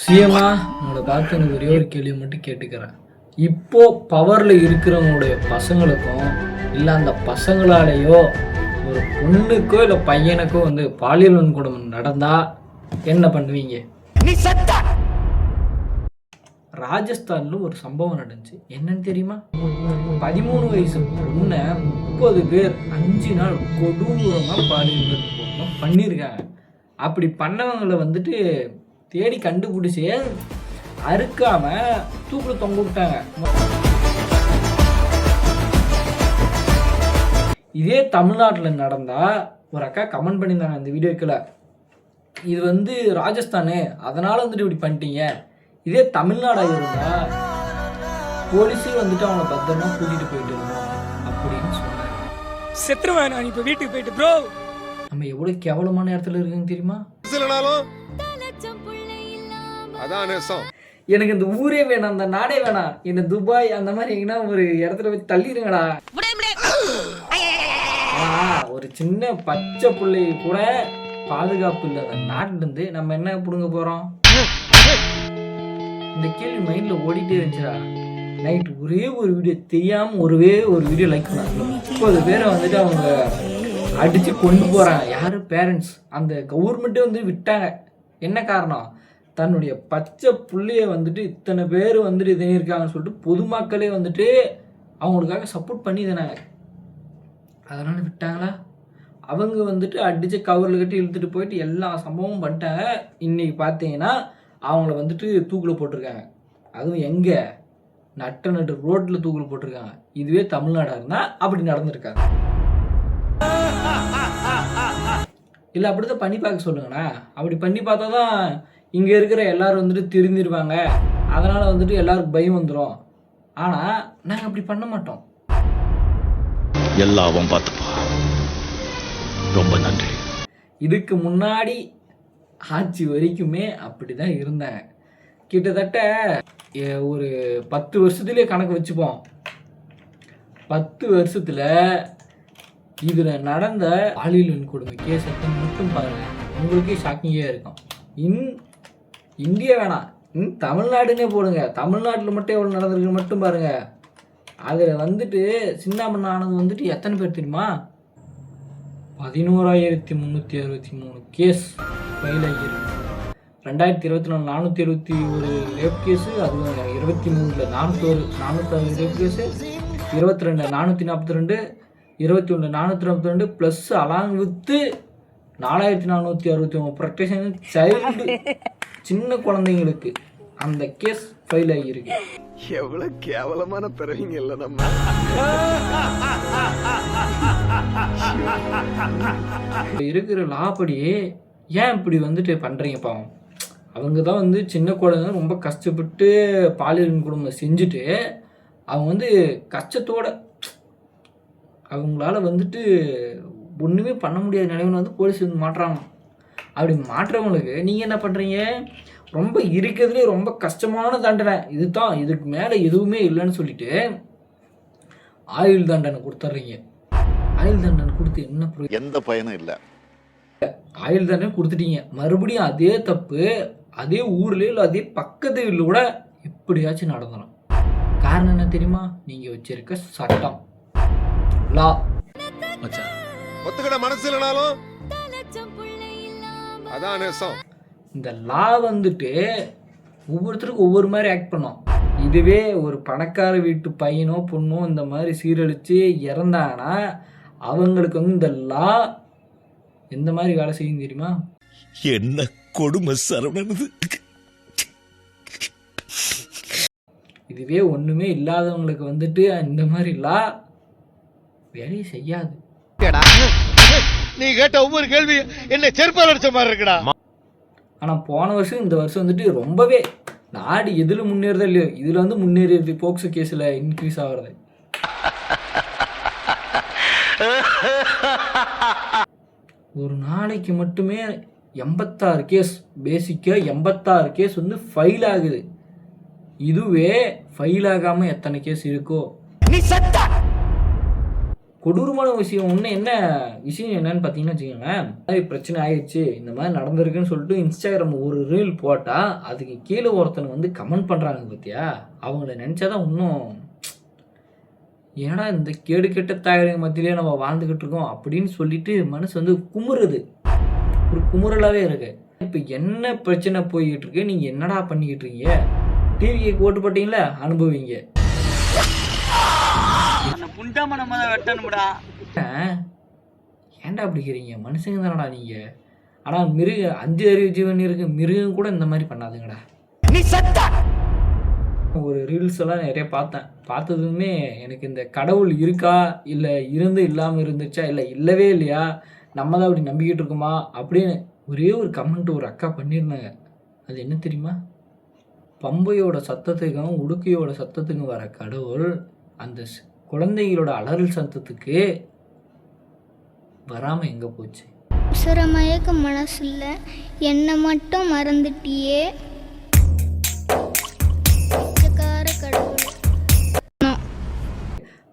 சிஎம்மா உங்களை பார்த்து எனக்கு ஒரே ஒரு கேள்வி மட்டும் கேட்டுக்கிறேன். இப்போ பவரில் இருக்கிறவங்களுடைய பசங்களுக்கும் இல்லை அந்த பசங்களாலேயோ ஒரு பொண்ணுக்கோ இல்லை பையனுக்கோ வந்து பாலியல் வன்கொடுமை நடந்தால் என்ன பண்ணுவீங்க? ராஜஸ்தானில் ஒரு சம்பவம் நடந்துச்சு. என்னன்னு தெரியுமா? 13 வயசு பொண்ணை 30 பேர் 5 நாள் கொடூரமாக பாலியல் வன்கொடுமை பண்ணியிருக்காங்க. அப்படி பண்ணவங்களை வந்துட்டு தேடி கண்டுபிடிச்சி அறுக்காம தூக்கில் தொங்க விட்டாங்க. இதே தமிழ்நாட்டில் நடந்தா ஒரு அக்கா கமெண்ட் பண்ணியிருந்தாங்க அந்த வீடியோக்கில், இது வந்து ராஜஸ்தானு அதனால வந்துட்டு இப்படி பண்ணிட்டீங்க. இதே தமிழ்நாடாக இருந்தா போலீஸே வந்துட்டு அவங்கள பத்திரமா கூட்டிட்டு போயிட்டு இருக்கோம் அப்படின்னு சொன்னாங்க. செத்துருவேன் நான் இப்ப வீட்டுக்கு போயிட்டு ப்ரோ. நம்ம எவ்வளவு கேவலமான இடத்துல இருக்குன்னு தெரியுமா? எனக்கு இந்த ஊரே வேணாம், அந்த நாடே வேணாம், என்ன துபாய் அந்த மாதிரி எங்கன்னா ஒரு இடத்துல போய் தள்ளிடுங்கடா. ஒரு சின்ன பச்சை பிள்ளை கூட பாதுகாப்பு இல்லாத நாட்டுல இருந்து நம்ம என்ன புடுங்க போறோம்? இந்த கேள்வி மைண்ட்ல ஓடிட்டே இருந்துச்சுடா. நைட் ஒரே ஒரு வீடியோ தெரியாம ஒரு வீடியோ லைக் பண்ணாங்க. 30 பேரை வந்துட்டு அவங்க அடிச்சு கொண்டு போறாங்க. யாரு? பேரண்ட்ஸ். அந்த கவர்மெண்ட்டே வந்து விட்டாங்க. என்ன காரணம்? தன்னுடைய பச்சை புள்ளைய வந்துட்டு இத்தனை பேர் வந்துட்டு இது இருக்காங்கன்னு சொல்லிட்டு பொதுமக்களே வந்துட்டு அவங்களுக்காக சப்போர்ட் பண்ணி தானாங்க. அதனால விட்டாங்களா? அவங்க வந்துட்டு அடிச்சு கவரில் கட்டி இழுத்துட்டு போயிட்டு எல்லா சம்பவமும் பண்ணிட்டாங்க. இன்னைக்கு பார்த்தீங்கன்னா அவங்கள வந்துட்டு தூக்கில் போட்டிருக்காங்க. அதுவும் எங்கே? நட்டு ரோட்டில் தூக்கில் போட்டிருக்காங்க. இதுவே தமிழ்நாடாக இருந்தால் அப்படி நடந்திருக்காங்க. இல்லை அப்படிதான் பண்ணி பார்க்க சொல்லுங்கண்ணா. அப்படி பண்ணி பார்த்தா தான் இங்கே இருக்கிற எல்லாரும் வந்துட்டு திருந்திருவாங்க. அதனால் வந்துட்டு எல்லாருக்கும் பயம் வந்துடும். ஆனால் நாங்கள் அப்படி பண்ண மாட்டோம். எல்லாவும் பார்த்துப்பா. ரொம்ப நன்றி. இதுக்கு முன்னாடி ஆட்சி வரைக்குமே அப்படி தான் இருந்தாங்க. கிட்டத்தட்ட ஒரு 10 வருஷத்துலேயே கணக்கு வச்சுப்போம். 10 வருஷத்தில் இதில் நடந்த பாலியல் வன்கொடுமை கேஸ் மட்டும் பாருங்க, உங்களுக்கே ஷாக்கிங்காக இருக்கும். இந்தியா வேணாம், தமிழ்நாடுன்னே போடுங்க. தமிழ்நாட்டில் மட்டும் எவ்வளோ நடந்திருக்கு மட்டும் பாருங்க. அதில் வந்துட்டு சின்னாமண்ணா ஆனது வந்துட்டு எத்தனை பேர் தெரியுமா? 11,363 கேஸ் ஃபைல் ஆகியிருக்கு. 2024 471 ரேப் கேஸு, அது 23 406 rape case, 22 442, 21 442 plus along with 4,469 protection child சின்ன குழந்தைங்களுக்கு அந்த கேஸ் ஃபைல் ஆகியிருக்கு. எவ்வளவு கேவலமான பிறவிங்க இல்ல நம்ம. இருக்கிற லாபடி ஏன் இப்படி வந்துட்டு பண்றீங்க? பாவம், அவங்க தான் வந்து சின்ன குழந்தை ரொம்ப கஷ்டப்பட்டு பாலியல் வன்கொடுமை செஞ்சுட்டு அவங்க வந்து கஷ்டத்தோட அவங்களால வந்துட்டு ஒன்றுமே பண்ண முடியாத நிலைமையில் வந்து போலீஸ் வந்து மாட்டுறாங்க. அப்படி மாற்றவங்களுக்கு நீங்கள் என்ன பண்ணுறீங்க? ரொம்ப இருக்கிறதுலே ரொம்ப கஷ்டமான தண்டனை இதுதான், இதுக்கு மேலே எதுவுமே இல்லைன்னு சொல்லிட்டு ஆயுள் தண்டனை கொடுத்துட்றீங்க. ஆயுள் தண்டனை கொடுத்து என்ன எந்த பயனும் இல்லை. ஆயுள் தண்டனை கொடுத்துட்டீங்க, மறுபடியும் அதே தப்பு அதே ஊர்லேயோ இல்லை அதே பக்கத்து வீட்டில் கூட எப்படியாச்சும் நடந்துடும். காரணம் என்ன தெரியுமா? நீங்கள் வச்சிருக்க சட்டம், லா. ஒத்துக்கிட மனசு இல்லைனாலும் அதான் நேசம். இந்த லா வந்துட்டு ஒவ்வொருத்தருக்கும் ஒவ்வொரு மாதிரி ஆக்ட் பண்ணோம். இதுவே ஒரு பணக்கார வீட்டு பையனோ பொண்ணோ இந்த மாதிரி சீரழித்து இறந்தாங்கன்னா அவங்களுக்கு வந்து இந்த லா எந்த மாதிரி வேலை செய்யும் தெரியுமா? என்ன கொடுமை சரவணனது. இதுவே ஒன்றுமே இல்லாதவங்களுக்கு வந்துட்டு இந்த மாதிரி லா வேலையை செய்யாது. நீ கேட்ட ஒவ்வொரு கேள்வி என்ன செருப்பால் அடிச்ச மாதிரி இருக்குடா. ஆனால் போன வருஷம் இந்த வருஷம் வந்துட்டு ரொம்பவே நாடு எதில் முன்னேறதோ இல்லையோ இதில் வந்து முன்னேறியது. போக்சோ கேஸில் இன்க்ரீஸ் ஆகிறது. ஒரு நாளைக்கு மட்டுமே 86 கேஸ், பேசிக்காக 86 கேஸ் வந்து ஃபைல் ஆகுது. இதுவே ஃபைல் ஆகாமல் எத்தனை கேஸ் இருக்கோ? கொடூரமான விஷயம் என்ன விஷயம் என்னன்னு பார்த்தீங்கன்னா வச்சுக்கோங்க, இந்த மாதிரி பிரச்சனை ஆயிடுச்சு, இந்த மாதிரி நடந்திருக்குன்னு சொல்லிட்டு இன்ஸ்டாகிராம் ஒரு ரீல் போட்டால் அதுக்கு கீழே ஒருத்தனை வந்து கமெண்ட் பண்ணுறாங்க பார்த்தியா, அவங்கள நினச்சாதான் இன்னும் ஏன்னா இந்த கேடு கெட்ட தாயரின் மத்தியிலே நம்ம வாழ்ந்துக்கிட்டு இருக்கோம் அப்படின்னு சொல்லிட்டு மனசு வந்து குமுறுது, ஒரு குமுறலாகவே இருக்கு. இப்போ என்ன பிரச்சனை போய்கிட்டு இருக்கு, நீங்கள் என்னடா பண்ணிக்கிட்டு இருக்கீங்க, டிவிக்கு ஓட்டு போட்டீங்களா, அனுபவிங்க. ஏன்டா அப்படிக்கிறீங்க, மனுஷங்க தானடா நீங்கள். ஆனால் 5 அறிவு ஜீவன் இருக்கு, மிருகம் கூட இந்த மாதிரி பண்ணாதுங்கடா. ஒரு ரீல்ஸ் எல்லாம் நிறைய பார்த்ததுமே எனக்கு இந்த கடவுள் இருக்கா, இல்லை இருந்து இல்லாமல் இருந்துச்சா, இல்லை இல்லவே இல்லையா, நம்ம தான் அப்படி நம்பிக்கிட்டு இருக்கோமா அப்படின்னு ஒரே ஒரு கமெண்ட் ஒரு அக்கா பண்ணியிருந்தாங்க. அது என்ன தெரியுமா, பம்பையோட சத்தத்துக்கும் உடுக்கையோட சத்தத்துக்கும் வர கடவுள் அந்த குழந்தைகளோட அலறல் சத்தத்துக்கு வராமல் எங்கே போச்சு. சுரமயக்க மனசுல என்னை மட்டும் மறந்துட்டியே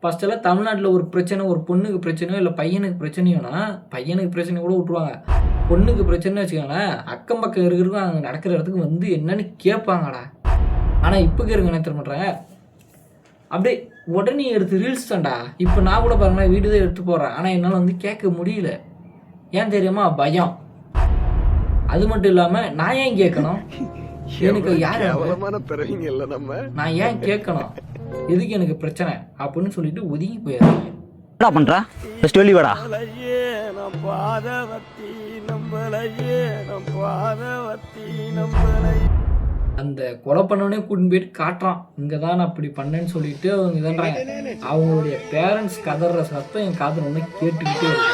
ஃபஸ்ட்டெல்லாம் தமிழ்நாட்டில் ஒரு பிரச்சனை, ஒரு பொண்ணுக்கு பிரச்சனையோ இல்லை பையனுக்கு பிரச்சனையோனா, பையனுக்கு பிரச்சனை கூட விட்ருவாங்க, பொண்ணுக்கு பிரச்சனை வச்சுக்கோங்களேன், அக்கம் பக்கம் இருக்கிறவங்க அங்கே நடக்கிற இடத்துக்கு வந்து என்னன்னு கேட்பாங்கடா. ஆனால் இப்போ இருக்க என்ன தெரிய மாட்டாங்க, அப்படியே உடனே எடுத்து ரீல்ஸ் தான்டா. இப்போ நான் கூட பாருங்களேன் வீடு தான் எடுத்து போடுறேன், ஆனால் என்னால் வந்து கேட்க முடியல. ஏன் தெரியுமா, பயம். அது மட்டும் இல்லாமல் நான் ஏன் கேட்கணும், எனக்கு யார் நான் ஏன் கேட்கணும், எதுக்கு எனக்கு பிரச்சனை அப்படின்னு சொல்லிட்டு ஒதுங்கி போயிடுறாங்க. என்ன பண்றா ஃபர்ஸ்ட் வெளிய வாடா. அந்த கொலை பண்ணவனே கூட்டின்னு போயிட்டு காட்டுறான், இங்கே தான் நான் அப்படி பண்ணேன்னு சொல்லிட்டு அவங்க இதான்றாங்க. அவங்களுடைய பேரண்ட்ஸ் கதற சத்தம் என் காதில் ஒன்று கேட்டுக்கிட்டே இருக்கு.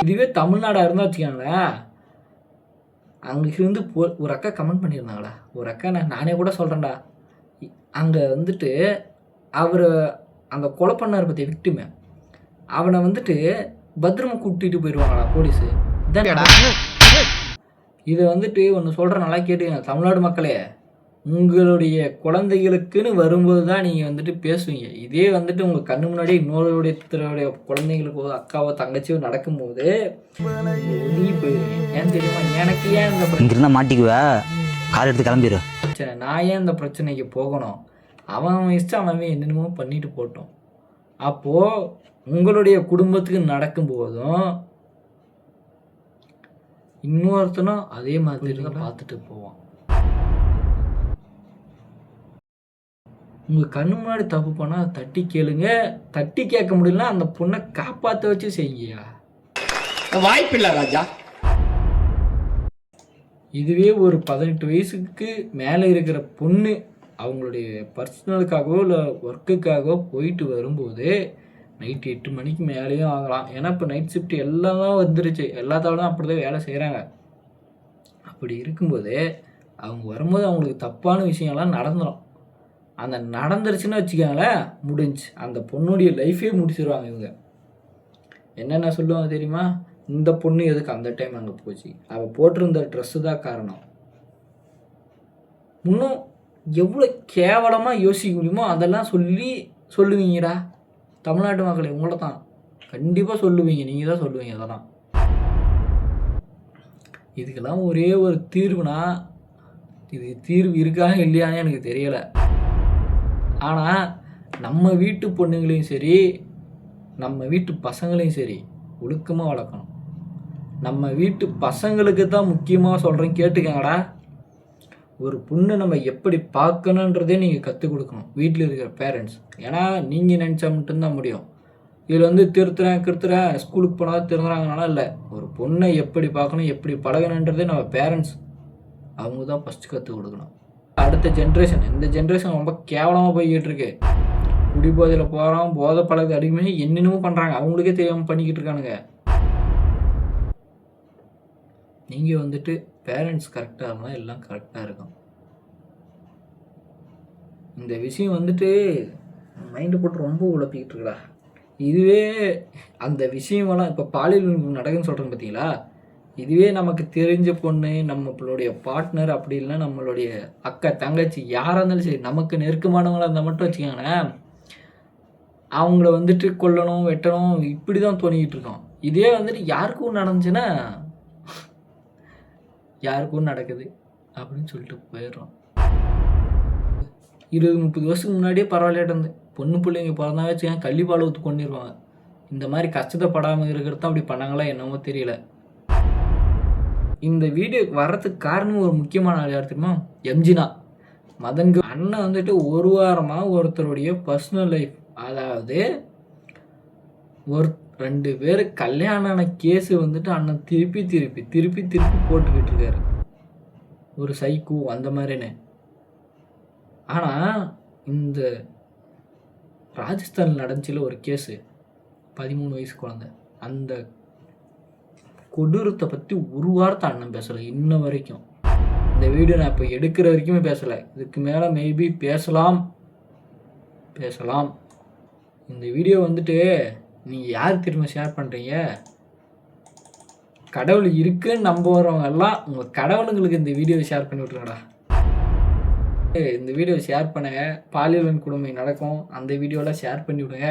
இதுவே தமிழ்நாடாக இருந்தால் வச்சுக்கோங்களேன், அங்கிருந்து ஒரு அக்கா கமெண்ட் பண்ணியிருந்தாங்களா, ஒரு அக்கா நானே கூட சொல்கிறேன்டா, அங்கே வந்துட்டு அவர் அந்த கொலை பண்ணார் பற்றி விக்டிமை, அவனை வந்துட்டு பத்திரமா கூட்டிகிட்டு போயிடுவாங்களா போலீஸு. இதை வந்துட்டு ஒன்று சொல்கிற நல்லா கேட்டுங்க தமிழ்நாடு மக்களே, உங்களுடைய குழந்தைகளுக்குன்னு வரும்போது தான் நீங்கள் வந்துட்டு பேசுவீங்க. இதே வந்துட்டு உங்கள் கண்ணு முன்னாடி இன்னொருடைய குழந்தைங்களுக்கோ அக்காவோ தங்கச்சியோ நடக்கும்போது நீ போயிடுவீங்க. ஏன் தெரியுமா, எனக்கு ஏன் இந்த இங்கிருந்தா மாட்டிக்குவ, கால் எடுத்து கிளம்பிடு. பிரச்சனை, நான் ஏன் இந்த பிரச்சனைக்கு போகணும், அவன் இஷ்டம் அவன் என்னென்னமோ பண்ணிட்டு போட்டோம். அப்போது உங்களுடைய குடும்பத்துக்கு நடக்கும்போதும் இன்னொருத்தனும் அதே மாதிரி தான் பார்த்துட்டு போவான். உங்கள் கண்ணு முன்னாடி தப்பு பண்ணால் தட்டி கேளுங்க, தட்டி கேட்க முடியலன்னா அந்த பொண்ணை காப்பாற்ற வச்சு செய்யுங்கயா. வாய்ப்பில்லை ராஜா. இதுவே ஒரு 18 வயசுக்கு மேலே இருக்கிற பொண்ணு அவங்களுடைய பர்சனலுக்காகவோ இல்லை ஒர்க்குக்காகவோ போயிட்டு வரும்போது நைட்டு 8 மணிக்கு மேலேயும் ஆகலாம். ஏன்னா இப்போ நைட் ஷிஃப்ட் எல்லாம் தான் வந்துருச்சு, எல்லாத்தாலும் அப்படி தான் வேலை செய்கிறாங்க. அப்படி இருக்கும்போது அவங்க வரும்போது அவங்களுக்கு தப்பான விஷயம்லாம் நடந்துடும். அந்த நடந்துருச்சுன்னு வச்சுக்கோங்களேன், முடிஞ்சு அந்த பொண்ணுடைய லைஃபே முடிச்சிடுவாங்க இவங்க. என்னென்ன சொல்லுவாங்க தெரியுமா, இந்த பொண்ணு எதுக்கு அந்த டைம் அங்கே போச்சு, அவள் போட்டிருந்த ட்ரெஸ்ஸு தான் காரணம். இன்னும் எவ்வளோ கேவலமாக யோசிக்க முடியுமோ அதெல்லாம் சொல்லுவீங்கடா தமிழ்நாட்டு மக்களே. உங்களை தான் கண்டிப்பாக சொல்லுவீங்க, நீங்கள் தான் சொல்லுவீங்க அதெல்லாம். இதுக்கெல்லாம் ஒரே ஒரு தீர்வுனா, இது தீர்வு இருக்கா இல்லையான்னு எனக்கு தெரியலை. ஆனால் நம்ம வீட்டு பொண்ணுங்களையும் சரி நம்ம வீட்டு பசங்களையும் சரி ஒழுக்கமாக வளர்க்கணும். நம்ம வீட்டு பசங்களுக்கு தான் முக்கியமாக சொல்கிறேன், கேட்டுக்கங்கடா. ஒரு பொண்ணு நம்ம எப்படி பார்க்கணுன்றதே நீங்கள் கற்றுக் கொடுக்கணும் வீட்டில் இருக்கிற பேரண்ட்ஸ். ஏன்னா நீங்கள் நினச்சா மட்டும்தான் முடியும். இதில் வந்து திருத்துறேன் ஸ்கூலுக்கு போனால் திருந்துறாங்கனால இல்லை, ஒரு பொண்ணை எப்படி பார்க்கணும் எப்படி பழகணுன்றதே நம்ம பேரண்ட்ஸ் அவங்க தான் ஃபஸ்ட்டு கற்றுக் கொடுக்கணும். அடுத்த ஜென்ரேஷன், இந்த ஜென்ரேஷன் ரொம்ப கேவலமாக போய்கிட்டு இருக்கு. குடிபோதையில் போகிறோம், போதை பழக்கத்தை அடிக்கமே என்னென்னமோ பண்ணுறாங்க, அவங்களுக்கே தெரியாமல் பண்ணிக்கிட்டு இருக்கானுங்க. நீங்கள் வந்துட்டு பேரண்ட்ஸ் கரெக்டாக இருந்தால் எல்லாம் கரெக்டாக இருக்கும். இந்த விஷயம் வந்துட்டு மைண்டு போட்டு ரொம்ப உழப்பிக்கிட்டு இருக்கா. இதுவே அந்த விஷயமெல்லாம் இப்போ பாலியல் நடக்குன்னு சொல்கிறேன் பார்த்தீங்களா, இதுவே நமக்கு தெரிஞ்ச பொண்ணு, நம்மளுடைய பார்ட்னர், அப்படி இல்லைன்னா நம்மளுடைய அக்கா தங்கச்சி யாராக இருந்தாலும் சரி, நமக்கு நெருக்கமானவங்களாக இருந்தால் மட்டும் வச்சுக்கோங்களேன், அவங்கள வந்துட்டு கொல்லணும் வெட்டணும் இப்படி தான் தோணிக்கிட்டு இருக்கோம். இதே வந்துட்டு யாருக்கும் நடந்துச்சுன்னா யாருக்கும் நடக்குது அப்படின்னு சொல்லிட்டு போயிடுறோம். 20-30 வருஷத்துக்கு முன்னாடியே பரவாயில்லையா இருந்து பொண்ணு பிள்ளைங்க பிறந்தா வச்சுக்கேன் கள்ளிப்பால் ஊற்றி கொண்டிருவாங்க. இந்த மாதிரி கஷ்டப்படாமல் இருக்கிறது தான் அப்படி பண்ணாங்களா என்னமோ தெரியல. இந்த வீடியோக்கு வர்றதுக்கு காரணம் ஒரு முக்கியமான ஆள் யார் தெரியுமா? எம்ஜினா மதன்கு அண்ணன் வந்துட்டு ஒரு வாரமாக ஒருத்தருடைய பர்சனல் லைஃப், அதாவது ஒரு 2 பேர் கல்யாணம் ஆன கேஸு வந்துட்டு அண்ணன் திருப்பி போட்டுக்கிட்டு இருக்காரு. ஒரு சைக்கோ அந்த மாதிரின்னு. ஆனால் இந்த ராஜஸ்தானில் நடந்துச்சுல ஒரு கேஸு, 13 வயசு குழந்தை, அந்த கொடூரத்தை பற்றி ஒரு வார்த்தை அண்ணன் பேசலை இன்ன வரைக்கும். இந்த வீடியோ நான் இப்போ எடுக்கிற வரைக்குமே பேசலை. இதுக்கு மேலே மேபி பேசலாம். இந்த வீடியோ வந்துட்டு நீங்கள் யார் திரும்ப ஷேர் பண்ணுறீங்க? கடவுள் இருக்குன்னு நம்புறவங்க எல்லாம் உங்கள் கடவுளுங்களுக்கு இந்த வீடியோவை ஷேர் பண்ணி விட்ருங்கடா. இந்த வீடியோவை ஷேர் பண்ணுங்க. பாலியல் கொடுமை நடக்கும், அந்த வீடியோலாம் ஷேர் பண்ணி விடுங்க.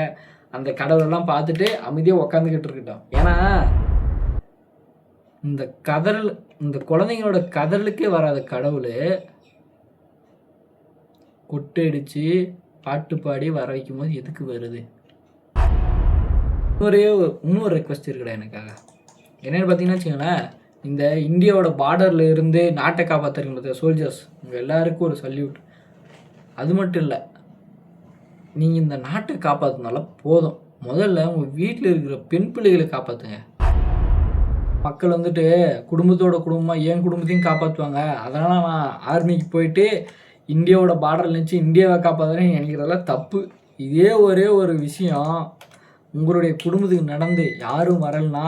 அந்த கடவுளெல்லாம் பார்த்துட்டு அமைதியாக உக்காந்துக்கிட்டு இருக்கட்டும். ஏன்னா இந்த குழந்தைங்களோட கதறலுக்கே வராத கடவுள் கொட்டடிச்சு பாட்டு பாடி வர வைக்கும் போது எதுக்கு வருது? இன்னொரு ரெக்வஸ்ட் இருக்குடா எனக்காக. என்னென்னு பார்த்தீங்கன்னா வச்சுக்கோங்களேன், இந்த இந்தியாவோட பார்டரில் இருந்து நாட்டை காப்பாற்றுறது சோல்ஜர்ஸ் உங்கள் எல்லாருக்கும் ஒரு சல்யூட். அது மட்டும் இல்லை, நீங்கள் இந்த நாட்டை காப்பாற்றினால போதும், முதல்ல உங்கள் வீட்டில் இருக்கிற பெண் பிள்ளைகளை காப்பாற்றுங்க. மக்கள் வந்துட்டு குடும்பமாக என் குடும்பத்தையும் காப்பாற்றுவாங்க, அதனால் நான் ஆர்மிக்கு போயிட்டு இந்தியாவோட பார்டரில் நினச்சி இந்தியாவை காப்பாற்றுறேன்னு நினைக்கிறதெல்லாம் தப்பு. இதே ஒரே ஒரு விஷயம் உங்களுடைய குடும்பத்துக்கு நடந்து யாரும் வரலனா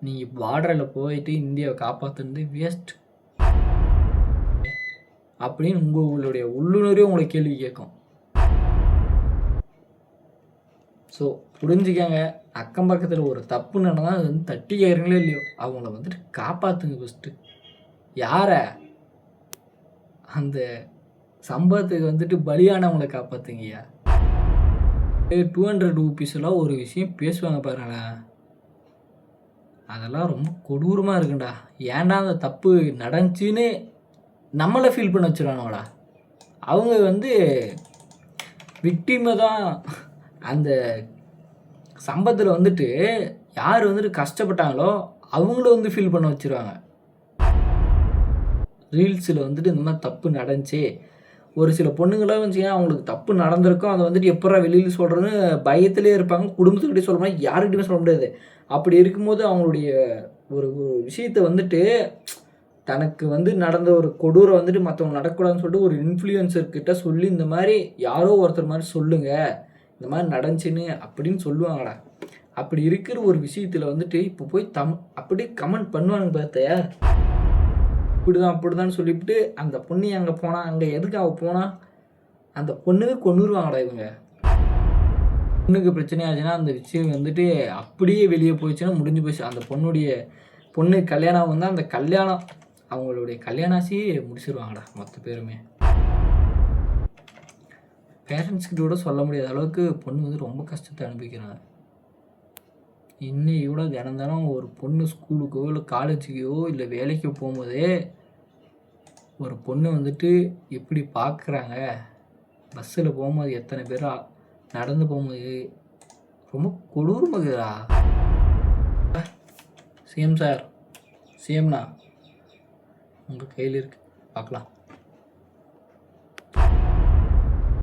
நீங்கள் பார்டரில் போயிட்டு இந்தியாவை காப்பாற்றுறது வேஸ்ட் அப்படின்னு உங்களுடைய உள்ளுணர்வே உங்களை கேள்வி கேட்கும். ஸோ புரிஞ்சுக்கங்க, அக்கம் பக்கத்தில் ஒரு தப்பு நடந்தால் அது வந்து தட்டி கேட்குறீங்களோ இல்லையோ அவங்கள வந்துட்டு காப்பாற்றுங்க. ஃபஸ்ட்டு யாரை? அந்த சம்பவத்துக்கு வந்துட்டு பலியானவங்களை காப்பாற்றுங்கய்யா. 200 ரூபீஸ்லாம் ஒரு விஷயம் பேசுவாங்க பாருங்களேன், அதெல்லாம் ரொம்ப கொடூரமாக இருக்குண்டா. ஏன்டா அந்த தப்பு நடந்துச்சின்னு நம்மளை ஃபீல் பண்ண வச்சுருவானுங்களா? அவங்க வந்து விக்டிமை தான். அந்த சம்பவத்தில் வந்துட்டு யார் வந்துட்டு கஷ்டப்பட்டாங்களோ அவங்கள வந்து ஃபீல் பண்ண வச்சுருவாங்க. ரீல்ஸில் வந்துட்டு இந்த மாதிரி தப்பு நடந்துச்சு, ஒரு சில பொண்ணுங்களாம் வந்துச்சுங்க அவங்களுக்கு தப்பு நடந்திருக்கும், அதை வந்துட்டு எப்படா வெளியில் சொல்கிறேன்னு பயத்திலே இருப்பாங்க. குடும்பத்துக்கிட்டே சொல்ல முடியாது, யாருக்கிட்டையுமே சொல்ல முடியாது. அப்படி இருக்கும்போது அவங்களுடைய ஒரு விஷயத்தை வந்துட்டு தனக்கு வந்து நடந்த ஒரு கொடூரம் வந்துட்டு மற்றவங்க நடக்கூடாதுன்னு சொல்லிட்டு ஒரு இன்ஃப்ளூயன்சர்கிட்ட சொல்லி இந்த மாதிரி யாரோ ஒருத்தர் மாதிரி சொல்லுங்கள் இந்த மாதிரி நடந்துச்சுன்னு அப்படின்னு சொல்லுவாங்கடா. அப்படி இருக்கிற ஒரு விஷயத்தில் வந்துட்டு இப்போ போய் அப்படியே கமெண்ட் பண்ணுவானுங்க பார்த்தையா, அப்படிதான் சொல்லிவிட்டு அந்த பொண்ணு அங்கே போனால் அங்கே எதுக்கு அவள் போனால் அந்த பொண்ணுக்கு கொண்டுருவாங்கடா இவங்க. பொண்ணுக்கு பிரச்சனை ஆச்சுன்னா அந்த விஷயம் வந்துட்டு அப்படியே வெளியே போயிடுச்சுன்னா முடிஞ்சு போச்சு. அந்த பொண்ணு கல்யாணம் வந்தால் அந்த கல்யாணம் அவங்களுடைய கல்யாணாசியே முடிச்சிருவாங்கடா மொத்த பேருமே. பேரண்ட்ஸ்கிட்ட கூட சொல்ல முடியாத அளவுக்கு பொண்ணு வந்து ரொம்ப கஷ்டத்தை அனுபவிக்கிறாங்க. இன்னைக்கு கூட தினம் ஒரு பொண்ணு ஸ்கூலுக்கோ இல்லை காலேஜுக்கோ இல்லை வேலைக்கோ போகும்போதே ஒரு பொண்ணு வந்துட்டு எப்படி பார்க்குறாங்க, பஸ்ஸில் போகும்போது எத்தனை பேர் நடந்து போகும்போது ரொம்ப கொடூரமாகுதுடா. சிஎம் சார், சிஎம்னா உங்கள் கையில் இருக்குது, பார்க்கலாம்.